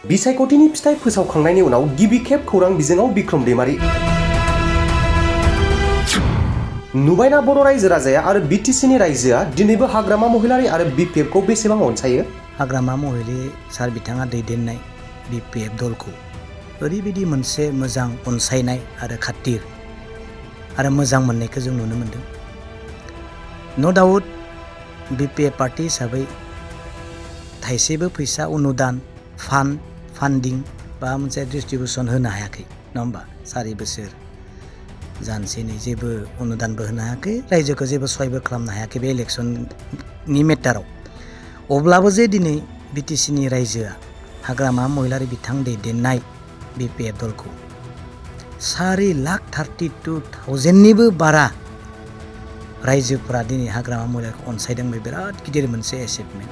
बिसायख'थिनि फिथाइ फोसावखांनायनि उनाव गिबि खेब खौरां बिजोङाव बिक्रम दैमारि। नुबायना बर' रायजो राजाया आरो बिटिसिनि रायजोआ दिनैबो हाग्रामा महिलारि आरो बिपिएफखौ बेसेबां अनसायो? हाग्रामा महिलारि सार बिथाङा दैदेननाय बिपिएफ दलखौ ओरैबायदि मोनसे मोजां अनसायनाय आरो खाथिर आरो मोजां मोननायखौ जों नुनो मोनदों। न' डाउट बिपिएफ पार्टी हिसाबै थाइसेबो फैसा अनुदान फान्डिं बा मोनसे डिस्ट्रिबिउसन होनो हायाखै, नङा होमबा? 4 बोसोर जानोसै जेबो अनुदानबो होनो हायाखै, रायजोखौ जेबो सहायबो खालामनो हायाखै बे इलेक्सननि मेटाराव। अब्लाबो जे दिनै बिटिसिनि रायजोआ हाग्रामा महिलारि बिथां दैदेननाय बिपिएफ दलखौ 4,32,000निबो बारा रायजोफोरा दिनै हाग्रामा महिलारिखौ अनसायदों। बे बिराद गिदिर मोनसे एचिभमेन्ट।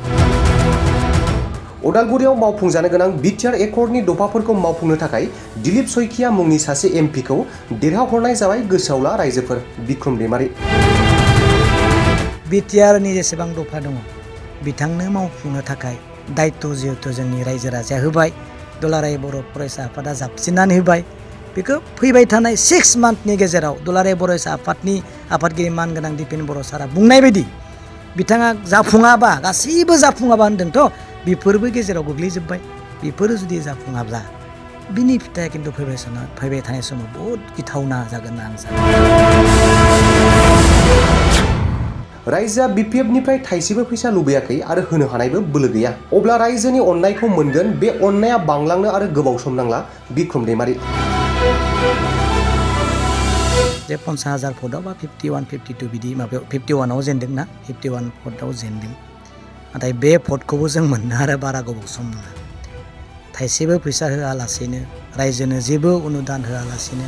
उदालगुरियाव मावफुंजानो गोनां बिटिआर एकर्डनि दफाफोरखौ मावफुंनो थाखाय दिलीप सयखिया मुंनि सासे एमपिखौ देरहाहरनाय जाबाय गोसोआवला रायजोफोर। बिक्रम दैमारि। बिटिआरनि जेसेबां दफा दङ बिथांनो मावफुंनो थाखाय दायित्व जिहेथु जोंनि रायजो राजाया होबाय, दुलाराय बर' फरायसा आफादा जाबसिननानै होबाय। बेखौ फैबाय थानाय 6 मान्थनि गेजेराव दुलाराय फरायसा आफादनि आफादगिरि मानगोनां दिपेन बर' सारा बुंनाय बायदि बिथाङा जाफुङाबा, गासैबो जाफुङाबा होन्दोंथ', बेफोरबो गेजेराव गोग्लैजोब्बाय। बेफोरो जुदि जाफुङाब्ला बिनि फिथाइया खिन्थु फैबाय थानाय समाव बहुद गिथावना जागोन होनना आं सानो। रायजोआ बिपिएफनिफ्राय थाइसेबो फैसा लुबैयाखै आरो होनो हानायबो बोलो गैया। अब्ला रायजोनि अननायखौ मोनगोन, बे अननाया बांलांनो आरो गोबाव सम नांला। बिक्रम दैमारि। जे 50,000 भटआव बा 51, 52 बिदि माबायाव 51आव जेनदों ना, 51 भटआव जेनदों। नाथाय बे भटखौबो जों मोननो आरो बारा गोबाव सम नाङा। थाइसेबो फैसा होआलासेनो, रायजोनो जेबो अनुदान होआलासेनो,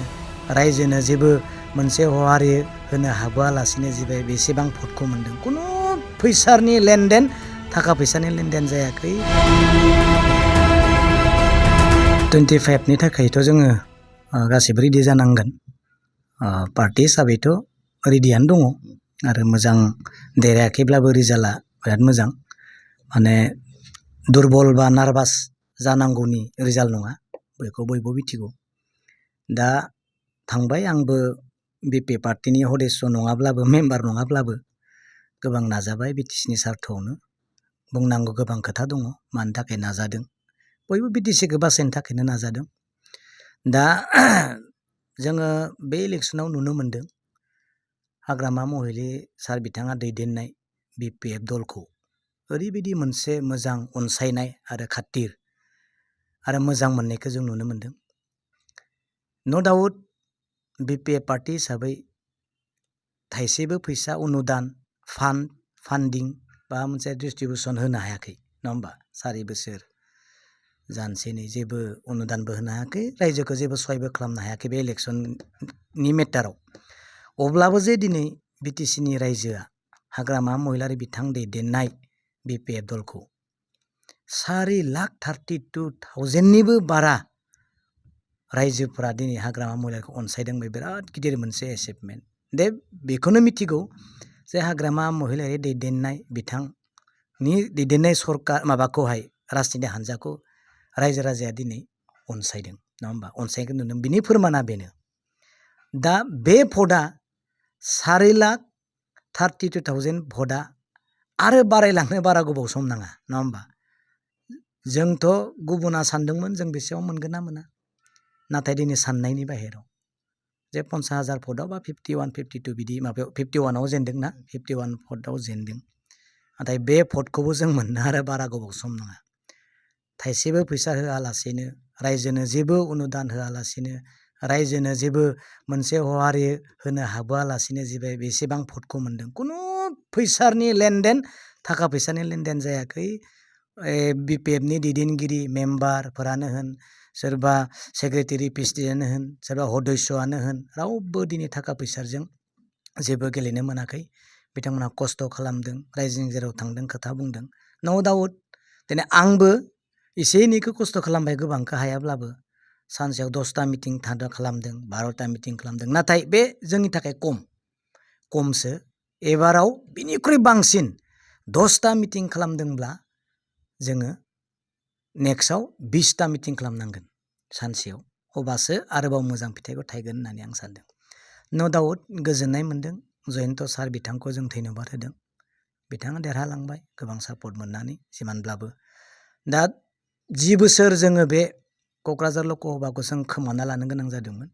रायजोनो जेबो मोनसे हहारि होनो हाबोआलासेनो जे बेसेबां भटखौ मोनदों। खुनु फैसानि लेनदेन, थाखा फैसानि लेनदेन जायाखै। 25नि थाखायथ' जोङो गासिबो रेडि जानांगोन। पार्टी हिसाबैथ' रेडियानो दङ आरो मोजां देरायाखैब्लाबो रिजाल्टआ बिराद मोजां। माने दुरबल बा नार्भास जानांगौनि रिजाल्ट नङा, बेखौ बयबो मिथिगौ। दा थांबाय, आंबो बिपिएफ पार्टीनि सदस्य नङाब्लाबो, मेम्बार नङाब्लाबो गोबां नाजाबाय बिटिसिनि सार्थआवनो। बुंनांगौ गोबां खोथा दङ, मानि थाखाय नाजादों। बयबो बिटिसिखौ बासायनो थाखायनो नाजादों। दा जोङो बे इलेक्सनाव नुनो मोनदों हाग्रामा महिलारि सार बिथाङा दैदेननाय बिपिएफ दलखौ ओरैबायदि मोनसे मोजां अनसायनाय आरो खाथिर आरो मोजां मोननायखौ जों नुनो मोनदों। न' डाउट बिपिएफ पार्टी हिसाबै थाइसेबो फैसा अनुदान फान्डिं बा मोनसे डिस्ट्रिबिउसन होनो हायाखै, नङा होमबा? 4 बोसोर जानोसै जेबो अनुदानबो होनो हायाखै, रायजोखौ जेबो सहायबो खालामनो हायाखै बे इलेक्सननि मेटाराव। अब्लाबो जे दिनै बिटिसिनि रायजोआ हाग्रामा महिलारि बिथां दैदेननाय बिपिएफ दलखौ 4,32,000निबो बारा रायजोफोरा दिनै हाग्रामा महिलारिखौ अनसायदों। बे बिराद गिदिर मोनसे एचिभमेन्ट। बेखौनो मिथिगौ जे हाग्रामा महिलारि दैदेननाय बिथांनि दैदेननाय सरकार माबाखौहाय, राजनिति हान्जाखौ रायजो राजाया दिनै अनसायदों, नङा होमबा? अनसायनायखौ नुदों। बिनि फोरमाना बेनो। दा बे भटआ 4,32,000 भटआ आरो बारायलांनो बारा गोबाव सम नाङा, नङा होमबा? जोंथ' गुबुना सानदोंमोन जों बेसेबां मोनगोन ना मोना, नाथाय दिनै साननायनि बाहेराव जे 50,000 भटआव बा 51, 52 बिदि माबायाव 51आव जेनदों ना, 51 भटआव जेनदों। नाथाय बे भटखौबो जों मोननो आरो बारा गोबाव सम नाङा। थाइसेबो फैसा होआलासेनो, रायजोनो जेबो अनुदान होआलासेनो, रायजोनो जेबो मोनसे हहारि होनो हाबोआलासेनो जे बेसेबां भटखौ मोनदों। खुनु फैसानि लेनदेन, थाखा फैसानि लेनदेन जायाखै। बिपिएफनि दैदेनगिरि मेम्बारफोरानो होन, सोरबा सेक्रेटारि प्रेसिडेन्टआनो होन, सोरबा सदस्यआनो होन, रावबो दिनै थाखा फैसाजों जेबो गेलेनो मोनाखै। बिथांमोनहा खस्थ' खालामदों, रायजोनि जेराव थांदों खोथा बुंदों। नो डाउट दिनै आंबो एसे एनैखौ खस्थ' खालामबाय, गोबांखौ हायाब्लाबो। सानसेयाव 10ता मिटिं खालामदों, 12ता मिटिं खालामदों। नाथाय बे जोंनि थाखाय खमसो। एबाराव बिनिख्रुइ बांसिन 10ता मिटिं खालामदोंब्ला जोङो नेक्स्टआव 20टा मिटिं खालामनांगोन सानसेयाव, अब्लासो आरोबाव मोजां फिथाइखौ थायगोन होननानै आं सानदों। न' डाउट गोजोननाय मोन्दों। जयन्त सार बिथांखौ जों धन्यबाद होदों। बिथाङा देरहालांबाय गोबां सापर्ट मोननानै, जिमानब्लाबो दा 10 बोसोर जोङो बे क'क्राझार लकसभाखौ जों खोमाना लानो गोनां जादोंमोन।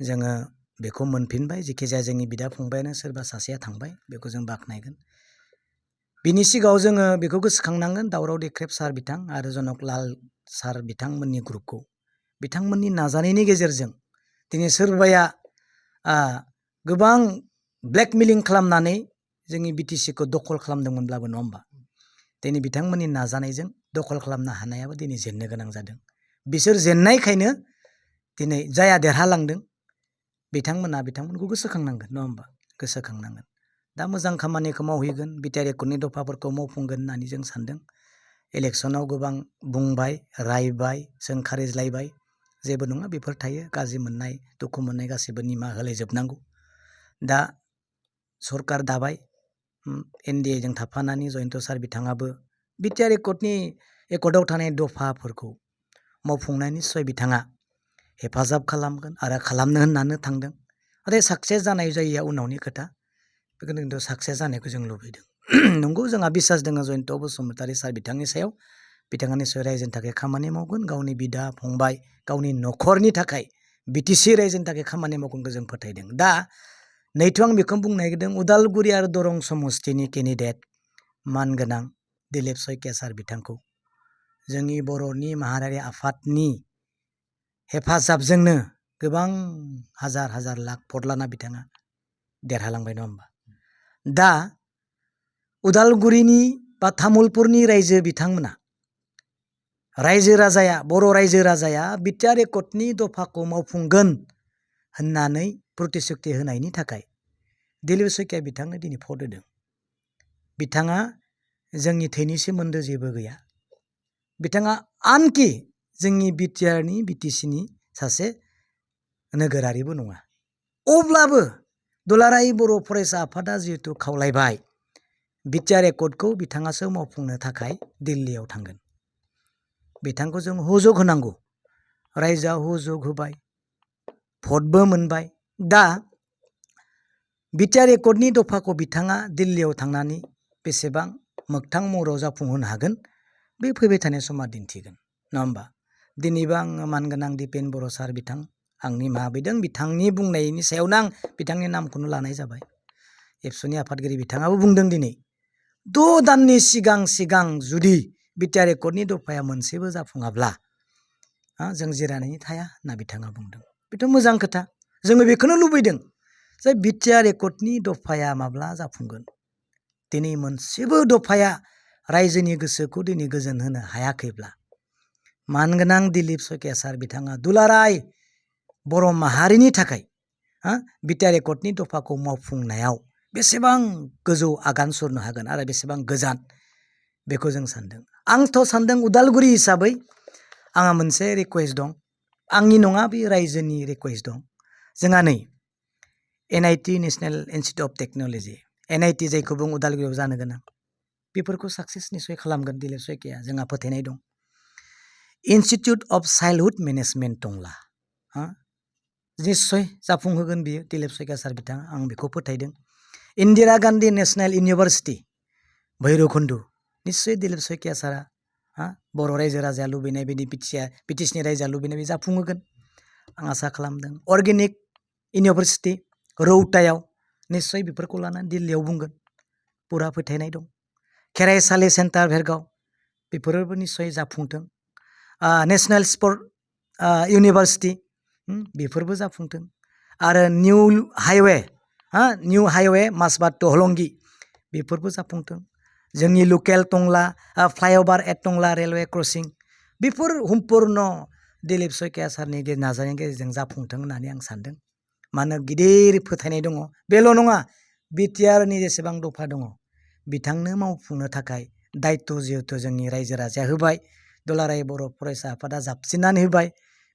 जोङो बेखौ मोनफिनबाय। जेखिजाया जोंनि बिदा फंबायानो सोरबा सासेया थांबाय, बेखौ जों बाख्नायगोन। बिनि सिगाङाव जोङो बेखौ गोसोखांनांगोन दावराव देख्रेब सार बिथां आरो जनकलाल सार बिथांमोननि ग्रुपखौ। बिथांमोननि नाजानायनि गेजेरजों दिनै सोरबाया गोबां ब्लेकमेलिं खालामनानै जोंनि बिटिसिखौ दखल खालामदोंमोनब्लाबो, नङा होमबा? दिनै बिथांमोननि नाजानायजों दखल खालामनो हानायाबो दिनै जेननो गोनां जादों। बिसोर जेननायखायनो दिनै जाया देरहालांदों, बिथांमोनखौ गोसोखांनांगोन, नङा होमबा? गोसोखांनांगोन। दा मोजां खामानिखौ मावहैगोन, बिटिआर एकर्डनि दफाफोरखौ मावफुंगोन होननानै जों सानदों। इलेक्सनाव गोबां बुंबाय, रायबाय, सोंखारिज्लायबाय, जेबो नङा, बेफोर थायो। गाज्रि मोननाय, दुखु मोननाय गासैबो निमाहा होलायजोबनांगौ। दा सरकार दाबाय, एनडिएजों थाफानानै जयन्त सार बिथाङाबो बिटिआर एकर्डआव थानाय दफाफोरखौ मावफुंनायनि निस्सय बिथाङा हेफाजाब खालामगोन आरो खालामनो होननानै थांदों। नाथाय साक्सेस जानाय जायैया उनावनि खोथा। बेखौनो खिन्थु साक्सेस जानायखौ जों लुबैदों। नंगौ, जोंहा बिसास दङ जयन्त बसुमतारी सार बिथांनि सायाव। बिथाङा निस्सय रायजोनि थाखाय खामानि मावगोन, गावनि बिदा फंबाय, गावनि न'खरनि थाखाय, बिटिसि रायजोनि थाखाय खामानि मावगोनखौ जों फोथायदों। दा नैथो आं बेखौनो बुंनो नागिरदों, उदालगुरि आरो दरं समस्तिनि केन्डिडेट मानगोनां दिलीप सयकिया सार बिथांखौ जोंनि बर'नि माहारियारि आफादनि हेफाजाबजोंनो गोबां हाजार हाजार लाख भट लाना बिथाङा देरहालांबाय, नङा होमबा? दा उदालगुरिनि बा तामुलपुरनि रायजो बिथांमोना, बर' रायजो राजाया बिटिआर एकर्डनि दफाखौ मावफुंगोन होननानै प्रतिश्रुति होनायनि थाखाय दिलीप सयकिया बिथांनो दिनै भट होदों। बिथाङा जोंनि थैनि सोमोन्दो जेबो गैया। बिथाङा आनखि जोंनि बिटिसिनि सासे नोगोरारिबो नङा। अब्लाबो दुलाराय बर' फरायसा आफादा जिहेतु खावलायबाय, बिटिआर एकर्डखौ बिथाङासो मावफुंनो थाखाय दिल्लीयाव थांगोन। बिथांखौ जों हुजुग होनांगौ। रायजोआ हुजुग होबाय, भटबो मोनबाय। दा बिटिआर एकर्डनि दफाखौ बिथाङा दिल्लीयाव थांनानै बेसेबां मोगथां महराव जाफुंहोनो हागोन, बे फैबाय थानाय समा दिन्थिगोन, नङा होमबा? दिनैबो आङो मानगोनां दिपेन बर' सार बिथां, आंनि माबिदों बिथांनि बुंनायनि सायावनो आं बिथांनि नामखौनो लानाय जाबाय। एबसुनि आफादगिरि बिथाङाबो बुंदों दिनै 6 दाननि सिगां जुदि बिटिआर एकर्डनि दफाया मोनसेबो जाफुङाब्ला जों जिरायनानै थाया होनना बिथाङा बुंदों। बेथ' मोजां खोथा। जोङो बेखौनो लुबैदों जे बिटिआर एकर्डनि दफाया माब्ला जाफुंगोन। दिनै मोनसेबो दफाया रायजोनि गोसोखौ दिनै गोजोन होनो हायाखैब्ला, मानगोनां दिलीप सयकिया सार बिथाङा दुलाराय बर' माहारिनि थाखाय बिटिआर एकर्डनि दफाखौ मावफुंनायाव बेसेबां गोजौ आगान सुरनो हागोन आरो बेसेबां गोजान, बेखौ जों सानदों। आंथ' सानदों उदालगुरि हिसाबै आंहा मोनसे रिकुवेस्ट दं। आंनि नङा, बे रायजोनि रिकुवेस्ट दं। जोंहा नै NIT national institute of technology, NIT जायखौ बुं उदालगुरियाव जानो गोनां, बेफोरखौ साक्सेस निस्सय खालामगोन दिलीप सयकिया, जोंहा फोथायनाय दं। इनस्टिटिउट अफ चाइल्डहुड मेनेजमेन्ट टंला, निस्सय जाफुंहोगोन बियो दिलीप सयकिया सार बिथाङा, आं बेखौ फोथायदों। इन्दिरा गान्धी नेसनेल इउनिभारसिटि भैरबकुन्डु, निस्सय दिलीप सयकिया सारा बर' रायजो राजाया लुबैनाय बायदि, बिटिसिनि रायजोआ लुबैनाय बायदि जाफुंहोगोन आं आसा खालामदों। अर्गेनिक इउनिभारसिटि रौतायाव निस्सय बेफोरखौ लानानै दिल्लीयाव बुंगोन, पुरा फोथायनाय दं। खेराइसालि सेन्टार भेरगाव, बेफोरबो निस्सय जाफुंथों। नेसनेल स्पर्ट इउनिभारसिटि, बेफोरबो जाफुंथों। आरो निउ हाइवे मासबाद टु हलंगि, बेफोरबो जाफुंथों। जोंनि लकेल टंला फ्लाइअभार एट टंला रेलवे क्रसिं, बेफोर सम्पुर्ण दिलीप सयकिया सारनि नाजानायनि गेजेरजों जाफुंथों होननानै आं सानदों। मानो गिदिर फोथायनाय दङ। बेल' नङा, बिटिआरनि जेसेबां दफा दङ बिथांनो मावफुंनो थाखाय दायित्व जिहेतु जोंनि रायजो राजाया होबाय, दुलाराय बर' फरायसा आफादा जाबसिननानै होबाय।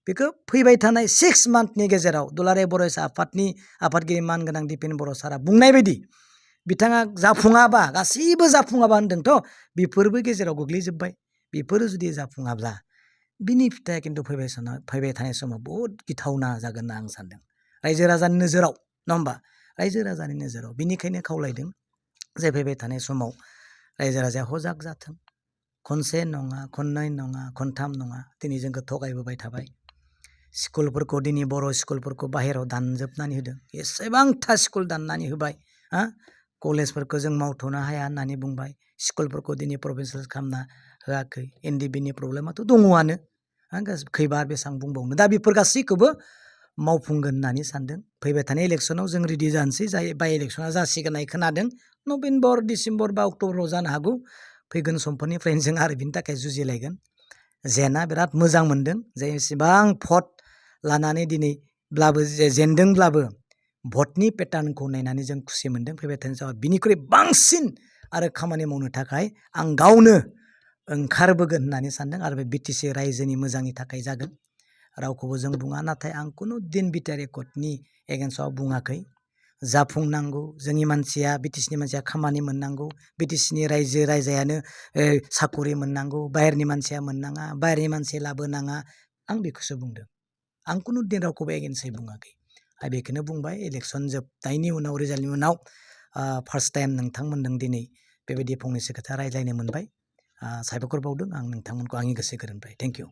बेखौ फैबाय थानाय 6 मान्थनि गेजेराव दुलाराय बर' फरायसा आफादनि आफादगिरि मानगोनां दिपेन बर' सारा बुंनाय बायदि बिथाङा जाफुङाबा, गासैबो जाफुङाबा होन्दोंथ', बेफोरबो गेजेराव गोग्लैजोब्बाय। बेफोरो जुदि जाफुङाब्ला बिनि फिथाइया खिन्थु फैबाय थानाय समाव बहुद गिथावना जागोन होनना आं सानदों रायजो राजानि नोजोराव नङा होमबा रायजो राजानि नोजोराव बिनिखायनो खावलायदों जे फैबाय थानाय समाव रायजो राजाया हजाग जाथों खनसे नङा खननै नङा खनथाम नङा दिनै जोंखौ थगायबोबाय थाबाय स्कुलफोरखौ दिनै बर' स्कुलफोरखौ बाहेरायाव दानजोबनानै होदों एसेबांथा स्कुल दाननानै होबाय हा कलेजफोरखौ जों मावथ'नो हाया होननानै बुंबाय स्कुलफोरखौ दिनै प्रभिन्सियेल खालामना होआखै एनडिबिनि प्रब्लेमाथ' दङआनो खैबार बेसेबां बुंबावनो दा बेफोर गासैखौबो मावफुंगोन होननानै सानदों फैबाय थानाय इलेक्सनाव जों रेडि जानोसै जाय बाय इलेक्सना जासिगोन होननाय खोनादों नभेम्बर डिसेम्बर बा अक्ट'बराव जानो हागौ फैगोन समफोरनिफ्रायनो जों आरो बिनि थाखाय जुजिलायगोन जेना बिराद मोजां मोनदों जे एसेबां भट लानानै दिनैब्लाबो जेनदोंब्लाबो भटनि पेटार्नखौ नायनानै जों खुसि मोनदों फैबाय थानाय समाव बिनिख्रुइ बांसिन आरो खामानि मावनो थाखाय आं गावनो ओंखारबोगोन होननानै सानदों आरो बे बिटिसि रायजोनि मोजांनि थाखाय जागोन रावखौबो जों बुङा नाथाय आं खुनु दिन बिटिआर एकर्डनि एगेन्स्टआव बुङाखै जाफुंनांगौ जोंनि मानसिया बिटिसिनि मानसिया खामानि मोननांगौ बिटिसिनि रायजो राजायानो साकरि मोननांगौ बाहेरनि मानसिया मोननाङा बाहेरनि मानसि लाबोनाङा आं बेखौसो बुंदों आं खुनु दिन रावखौबो एगेन्स्टै बुङाखै आं बेखौनो बुंबाय इलेक्सन जोबनायनि उनाव रिजाल्टनि उनाव फार्स्ट टाइम नोंथांमोनजों दिनै बेबायदि फंनैसो खोथा रायज्लायनो मोनबाय साबायखर बावदों आं नोंथांमोनखौ आंनि गोसो गोरबोनिफ्राय थेंक इउ